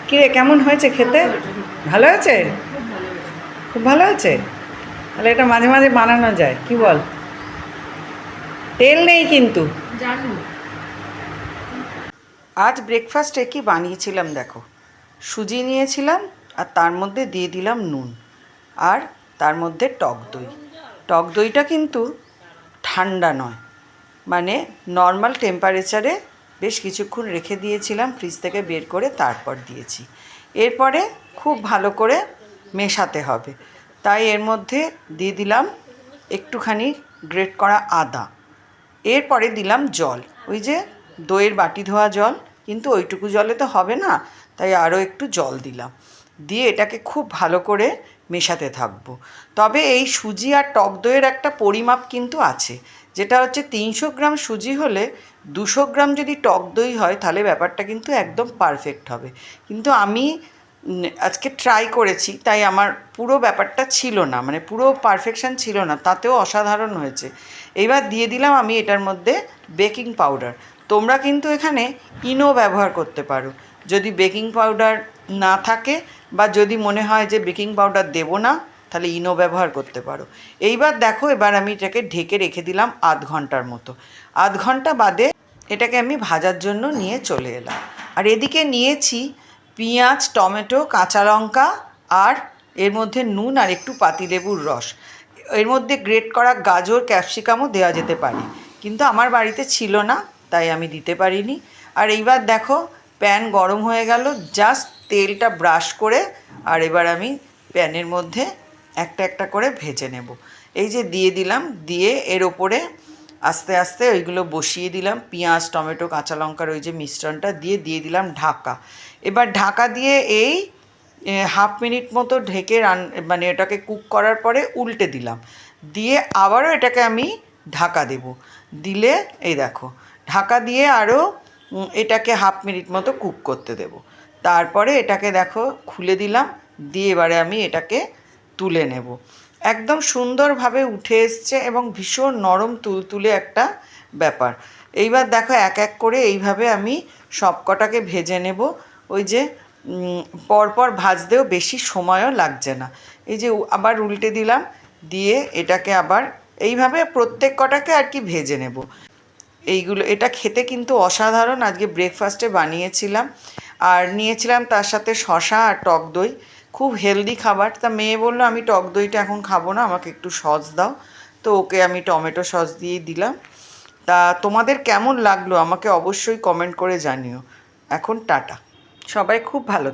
কিরে কেমন হয়েছে খেতে? ভালো হয়েছে? খুব ভালো হয়েছে। তাহলে এটা মাঝে মাঝে বানানো যায়, কি বল? তেল নেই কিন্তু। আজ ব্রেকফাস্টে কি বানিয়েছিলাম দেখো। সুজি নিয়েছিলাম আর তার মধ্যে দিয়ে দিলাম নুন, আর তার মধ্যে টক দই। টক দইটা কিন্তু ঠান্ডা নয়, মানে নর্মাল টেম্পারেচারে বেশ কিছুক্ষণ রেখে দিয়েছিলাম, ফ্রিজ থেকে বের করে তারপর দিয়েছি। এরপরে খুব ভালো করে মেশাতে হবে, তাই এর মধ্যে দিয়ে দিলাম একটুখানি গ্রেট করা আদা। এরপরে দিলাম জল, ওই যে দইয়ের বাটি ধোয়া জল, কিন্তু ওইটুকু জলে তো হবে না, তাই আরও একটু জল দিলাম। দিয়ে এটাকে খুব ভালো করে মেশাতে থাকবো। তবে এই সুজি আর টক দইয়ের একটা পরিমাপ কিন্তু আছে, যেটা হচ্ছে 300 গ্রাম সুজি হলে 200 গ্রাম যদি টক দই হয় তাহলে ব্যাপারটা কিন্তু একদম পারফেক্ট হবে। কিন্তু আমি আজকে ট্রাই করেছি, তাই আমার পুরো ব্যাপারটা ছিল না, মানে পুরো পারফেকশান ছিল না, তাতেও অসাধারণ হয়েছে। এইবার দিয়ে দিলাম আমি এটার মধ্যে বেকিং পাউডার। তোমরা কিন্তু এখানে ইনো ব্যবহার করতে পারো যদি বেকিং পাউডার না থাকে, বা যদি মনে হয় যে বেকিং পাউডার দেবো না, তাহলে ইনো ব্যবহার করতে পারো। এইবার দেখো, এবার আমি এটাকে ঢেকে রেখে দিলাম আধ ঘন্টার মতো। আধ ঘন্টা বাদে এটাকে আমি ভাজার জন্য নিয়ে চলে এলাম। আর এদিকে নিয়েছি পেঁয়াজ, টমেটো, কাঁচা লঙ্কা, আর এর মধ্যে নুন আর একটু পাতিলেবুর রস। এর মধ্যে গ্রেট করা গাজর, ক্যাপসিকামও দেওয়া যেতে পারে, কিন্তু আমার বাড়িতে ছিল না, তাই আমি দিতে পারিনি। আর এইবার দেখো, প্যান গরম হয়ে গেল, জাস্ট তেলটা ব্রাশ করে আর এবার আমি প্যানের মধ্যে একটা একটা করে ভেজে নেব। এই যে দিয়ে দিলাম, দিয়ে এর ওপরে আস্তে আস্তে ওইগুলো বসিয়ে দিলাম, পেঁয়াজ, টমেটো, কাঁচা লঙ্কার ওই যে মিশ্রণটা দিয়ে দিয়ে দিলাম ঢাকা। এবার ঢাকা দিয়ে এই হাফ মিনিট মতো ঢেকে মানে এটাকে কুক করার পরে উল্টে দিলাম, দিয়ে আবারও এটাকে আমি ঢাকা দেব। দিলে এই দেখো, ঢাকা দিয়ে আরও এটাকে হাফ মিনিট মতো কুক করতে দেব। তারপরে এটাকে দেখো খুলে দিলাম, দিয়ে এবারে আমি এটাকে তুলে নেব। একদম সুন্দরভাবে উঠে এসছে এবং ভীষণ নরম তুলতুলে একটা ব্যাপার। এইবার দেখো এক এক করে এইভাবে আমি সব কটাকে ভেজে নেব। ওই যে পরপর ভাজতেও বেশি সময়ও লাগছে না। এই যে আবার উল্টে দিলাম, দিয়ে এটাকে আবার এইভাবে প্রত্যেক কটাকে আর কি ভেজে নেব। এইগুলো, এটা খেতে কিন্তু অসাধারণ। আজকে ব্রেকফাস্টে বানিয়েছিলাম, আর নিয়েছিলাম তার সাথে শসা আর টক দই। খুব হেলদি খাবার। তা মেয়ে বললো আমি টক দইটা এখন খাবো না, আমাকে একটু সস দাও। তো ওকে আমি টমেটো সস দিয়েই দিলাম। তা তোমাদের কেমন লাগলো আমাকে অবশ্যই কমেন্ট করে জানিও। এখন টাটা, সবাই খুব ভালো।